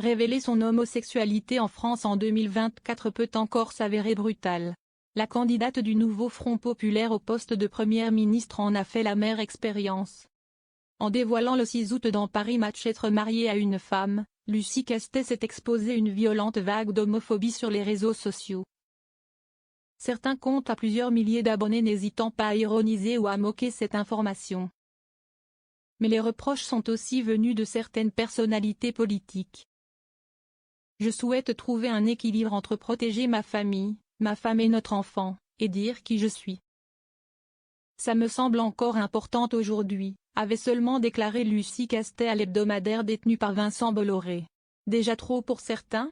Révéler son homosexualité en France en 2024 peut encore s'avérer brutal. La candidate du nouveau Front populaire au poste de première ministre en a fait l'amère expérience. En dévoilant le 6 août dans Paris Match être mariée à une femme, Lucie Castet s'est exposée une violente vague d'homophobie sur les réseaux sociaux. Certains comptent à plusieurs milliers d'abonnés n'hésitant pas à ironiser ou à moquer cette information. Mais les reproches sont aussi venus de certaines personnalités politiques. Je souhaite trouver un équilibre entre protéger ma famille, ma femme et notre enfant, et dire qui je suis. Ça me semble encore important aujourd'hui, avait seulement déclaré Lucie Castet à l'hebdomadaire détenu par Vincent Bolloré. Déjà trop pour certains?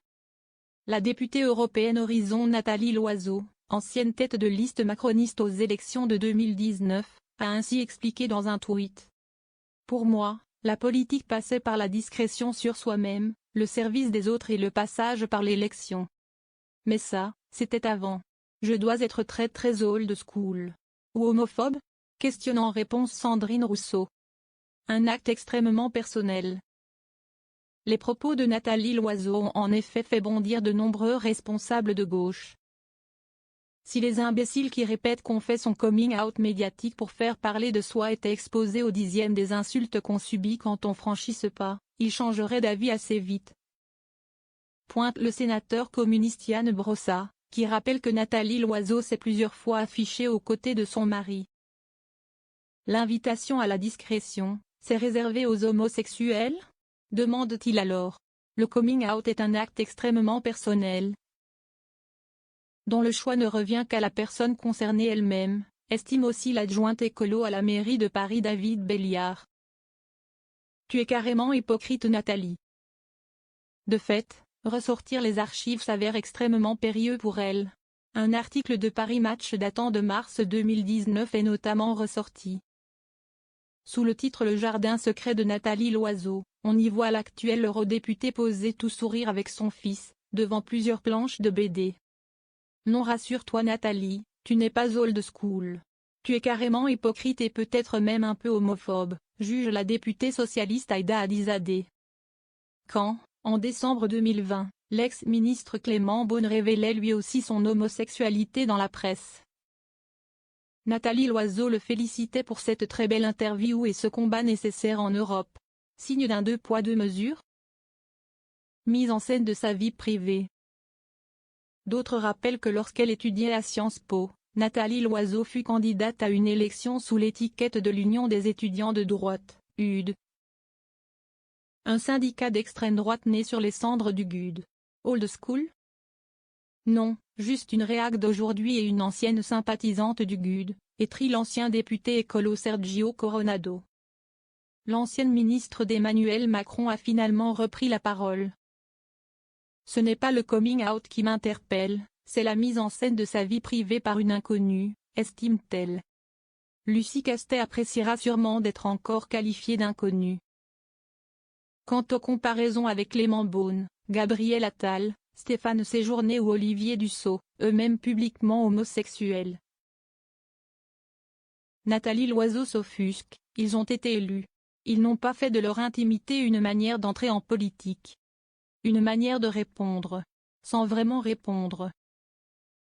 La députée européenne Horizon Nathalie Loiseau, ancienne tête de liste macroniste aux élections de 2019, a ainsi expliqué dans un tweet. Pour moi, la politique passait par la discrétion sur soi-même, le service des autres et le passage par l'élection. Mais ça, c'était avant. Je dois être très old school. Ou homophobe? Questionne en réponse Sandrine Rousseau. Un acte extrêmement personnel. Les propos de Nathalie Loiseau ont en effet fait bondir de nombreux responsables de gauche. Si les imbéciles qui répètent qu'on fait son coming out médiatique pour faire parler de soi étaient exposés au dixième des insultes qu'on subit quand on franchit ce pas, ils changeraient d'avis assez vite. Pointe le sénateur communiste Yann Brossat, qui rappelle que Nathalie Loiseau s'est plusieurs fois affichée aux côtés de son mari. L'invitation à la discrétion, c'est réservé aux homosexuels? Demande-t-il alors. Le coming out est un acte extrêmement personnel, dont le choix ne revient qu'à la personne concernée elle-même, estime aussi l'adjointe écolo à la mairie de Paris David Béliard. Tu es carrément hypocrite Nathalie. De fait, ressortir les archives s'avère extrêmement périlleux pour elle. Un article de Paris Match datant de mars 2019 est notamment ressorti. Sous le titre Le jardin secret de Nathalie Loiseau, on y voit l'actuel eurodéputé poser tout sourire avec son fils, devant plusieurs planches de BD. Non, rassure-toi Nathalie, tu n'es pas old school. Tu es carrément hypocrite et peut-être même un peu homophobe, juge la députée socialiste Aïda Alizadeh. Quand, en décembre 2020, l'ex-ministre Clément Beaune révélait lui aussi son homosexualité dans la presse. Nathalie Loiseau le félicitait pour cette très belle interview et ce combat nécessaire en Europe. Signe d'un deux poids deux mesures? Mise en scène de sa vie privée. D'autres rappellent que lorsqu'elle étudiait à Sciences Po, Nathalie Loiseau fut candidate à une élection sous l'étiquette de l'Union des étudiants de droite, UD. Un syndicat d'extrême droite né sur les cendres du GUD. Old school? Non, juste une réac d'aujourd'hui et une ancienne sympathisante du GUD, étrit l'ancien député écolo Sergio Coronado. L'ancienne ministre d'Emmanuel Macron a finalement repris la parole. Ce n'est pas le coming out qui m'interpelle, c'est la mise en scène de sa vie privée par une inconnue, estime-t-elle. Lucie Castet appréciera sûrement d'être encore qualifiée d'inconnue. Quant aux comparaisons avec Clément Beaune, Gabriel Attal, Stéphane Séjourné ou Olivier Dussopt, eux-mêmes publiquement homosexuels, Nathalie Loiseau s'offusque, ils ont été élus. Ils n'ont pas fait de leur intimité une manière d'entrer en politique. Une manière de répondre. Sans vraiment répondre.